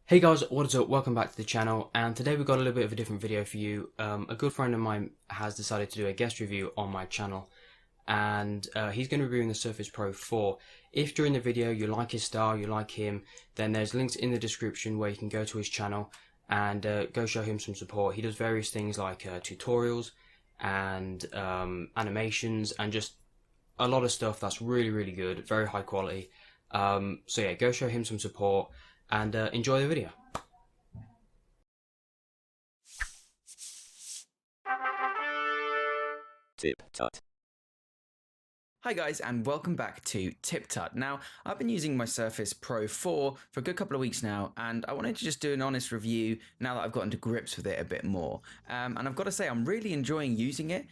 Hey guys, what is up? Welcome back to the channel, and today we've got a little bit of a different video for you. A good friend of mine has decided to do a guest review on my channel, and he's going to be reviewing the Surface Pro 4. If during the video you like his style, you like him, then there's links in the description where you can go to his channel and go show him some support. He does various things like tutorials and animations and just a lot of stuff that's really good, very high quality. So yeah, go show him some support and enjoy the video. TipTut. Hi guys, and welcome back to TipTut. Now, I've been using my Surface Pro 4 for a good couple of weeks now, and I wanted to just do an honest review now that I've gotten to grips with it a bit more. And I've got to say, I'm really enjoying using it,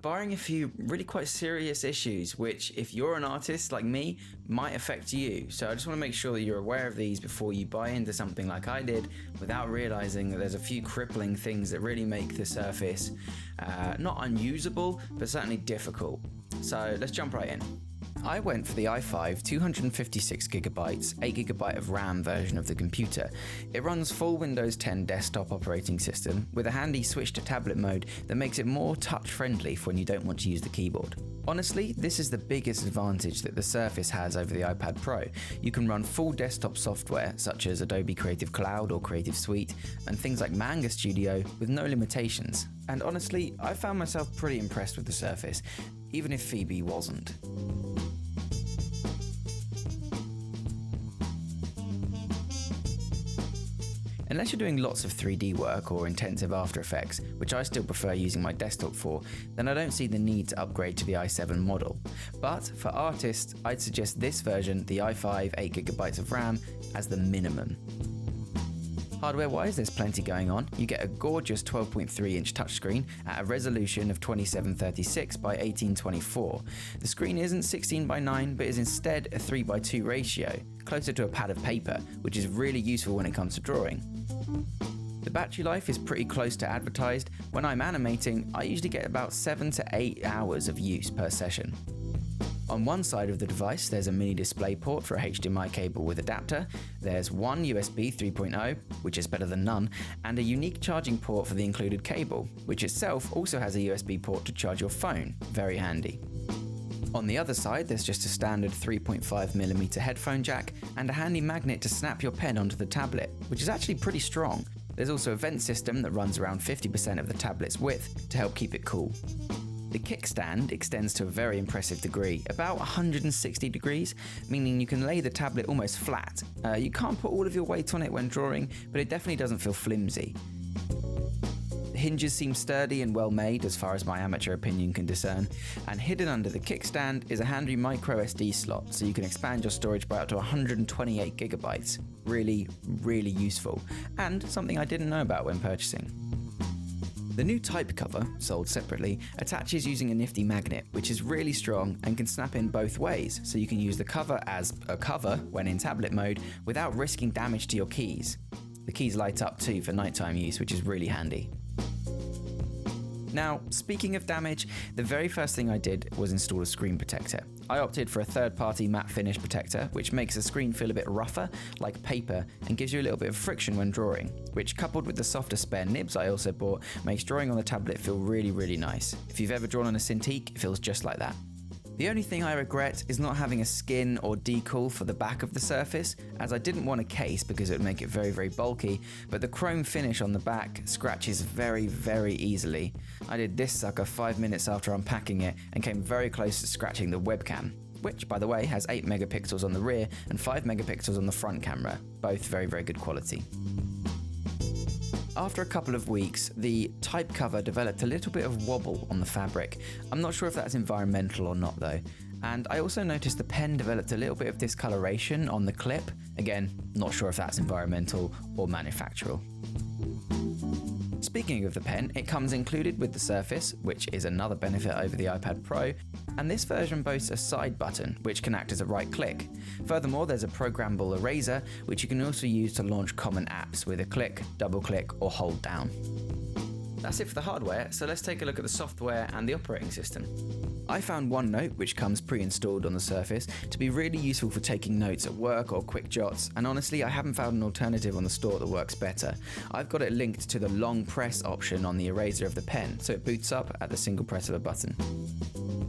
barring a few really quite serious issues, which, if you're an artist like me, might affect you. So I just want to make sure that you're aware of these before you buy into something like I did, without realizing that there's a few crippling things that really make the Surface not unusable, but certainly difficult. So let's jump right in. I went for the i5 256GB, 8GB of RAM version of the computer. It runs full Windows 10 desktop operating system with a handy switch to tablet mode that makes it more touch friendly for when you don't want to use the keyboard. Honestly, this is the biggest advantage that the Surface has over the iPad Pro. You can run full desktop software such as Adobe Creative Cloud or Creative Suite and things like Manga Studio with no limitations. And honestly, I found myself pretty impressed with the Surface, even if Phoebe wasn't. Unless you're doing lots of 3D work or intensive After Effects, which I still prefer using my desktop for, then I don't see the need to upgrade to the i7 model. But for artists, I'd suggest this version, the i5 8GB of RAM, as the minimum. Hardware-wise, there's plenty going on. You get a gorgeous 12.3-inch touchscreen at a resolution of 2736 by 1824. The screen isn't 16:9, but is instead a 3:2 ratio, closer to a pad of paper, which is really useful when it comes to drawing. The battery life is pretty close to advertised. When I'm animating, I usually get about 7 to 8 hours of use per session. On one side of the device, there's a mini display port for a HDMI cable with adapter, there's one USB 3.0, which is better than none, and a unique charging port for the included cable, which itself also has a USB port to charge your phone, very handy. On the other side, there's just a standard 3.5mm headphone jack and a handy magnet to snap your pen onto the tablet, which is actually pretty strong. There's also a vent system that runs around 50% of the tablet's width to help keep it cool. The kickstand extends to a very impressive degree, about 160 degrees, meaning you can lay the tablet almost flat. You can't put all of your weight on it when drawing, but it definitely doesn't feel flimsy. The hinges seem sturdy and well made as far as my amateur opinion can discern, and hidden under the kickstand is a handy micro SD slot, so you can expand your storage by up to 128GB. Really useful, and something I didn't know about when purchasing. The new type cover, sold separately, attaches using a nifty magnet, which is really strong and can snap in both ways, so you can use the cover as a cover when in tablet mode without risking damage to your keys. The keys light up too for nighttime use, which is really handy. Now, speaking of damage, the very first thing I did was install a screen protector. I opted for a third-party matte finish protector, which makes the screen feel a bit rougher, like paper, and gives you a little bit of friction when drawing, which, coupled with the softer spare nibs I also bought, makes drawing on the tablet feel really nice. If you've ever drawn on a Cintiq, it feels just like that. The only thing I regret is not having a skin or decal for the back of the Surface, as I didn't want a case because it would make it very bulky, but the chrome finish on the back scratches very easily. I did this sucker 5 minutes after unpacking it and came very close to scratching the webcam, which by the way has 8 megapixels on the rear and 5 megapixels on the front camera, both very good quality. After a couple of weeks, the type cover developed a little bit of wobble on the fabric. I'm not sure if that's environmental or not though. And I also noticed the pen developed a little bit of discoloration on the clip. Again, not sure if that's environmental or manufactural. Speaking of the pen, it comes included with the Surface, which is another benefit over the iPad Pro, and this version boasts a side button, which can act as a right click. Furthermore, there's a programmable eraser, which you can also use to launch common apps with a click, double click, or hold down. That's it for the hardware, so let's take a look at the software and the operating system. I found OneNote, which comes pre-installed on the Surface, to be really useful for taking notes at work or quick jots, and honestly I haven't found an alternative on the store that works better. I've got it linked to the long press option on the eraser of the pen, so it boots up at the single press of a button.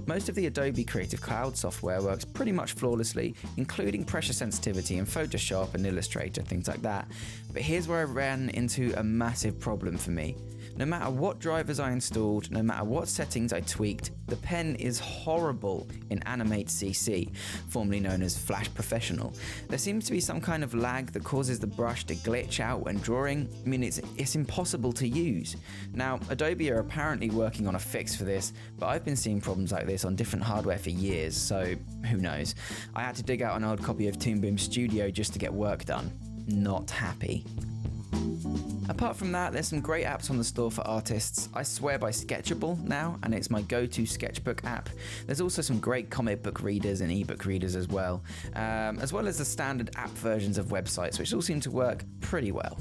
Most of the Adobe Creative Cloud software works pretty much flawlessly, including pressure sensitivity in Photoshop and Illustrator, things like that. But here's where I ran into a massive problem for me. No matter what drivers I installed, no matter what settings I tweaked, the pen is horrible in Animate CC, formerly known as Flash Professional. There seems to be some kind of lag that causes the brush to glitch out when drawing. I mean, it's impossible to use. Now, Adobe are apparently working on a fix for this, but I've been seeing problems like this on different hardware for years, so who knows. I had to dig out an old copy of Toon Boom Studio just to get work done. Not happy. Apart from that, there's some great apps on the store for artists. I swear by Sketchable now, and it's my go-to sketchbook app. There's also some great comic book readers and ebook readers as well as the standard app versions of websites, which all seem to work pretty well.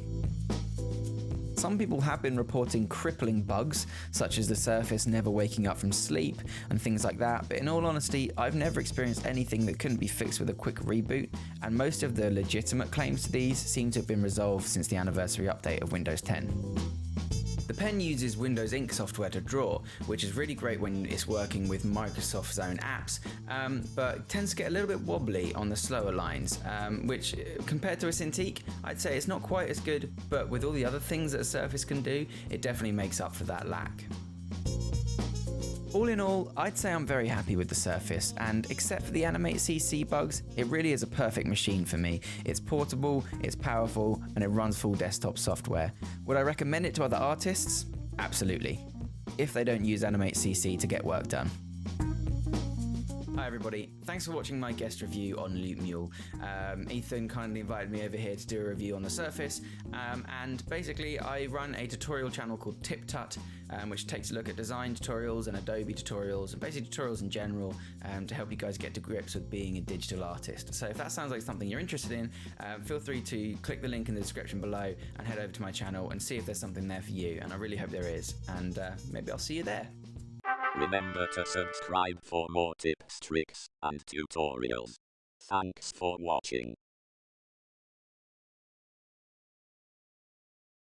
Some people have been reporting crippling bugs, such as the Surface never waking up from sleep and things like that, but in all honesty, I've never experienced anything that couldn't be fixed with a quick reboot, and most of the legitimate claims to these seem to have been resolved since the anniversary update of Windows 10. The pen uses Windows Ink software to draw, which is really great when it's working with Microsoft's own apps, but tends to get a little bit wobbly on the slower lines, which compared to a Cintiq, I'd say it's not quite as good, but with all the other things that a Surface can do, it definitely makes up for that lack. All in all, I'd say I'm very happy with the Surface, and except for the Animate CC bugs, it really is a perfect machine for me. It's portable, it's powerful, and it runs full desktop software. Would I recommend it to other artists? Absolutely. If they don't use Animate CC to get work done. Hi everybody, thanks for watching my guest review on Loop Mule. Ethan kindly invited me over here to do a review on the Surface, and basically I run a tutorial channel called TipTut, which takes a look at design tutorials and Adobe tutorials, and basically tutorials in general, to help you guys get to grips with being a digital artist. So if that sounds like something you're interested in, feel free to click the link in the description below and head over to my channel and see if there's something there for you, and I really hope there is, and maybe I'll see you there. Remember to subscribe for more tips, tricks, and tutorials. Thanks for watching.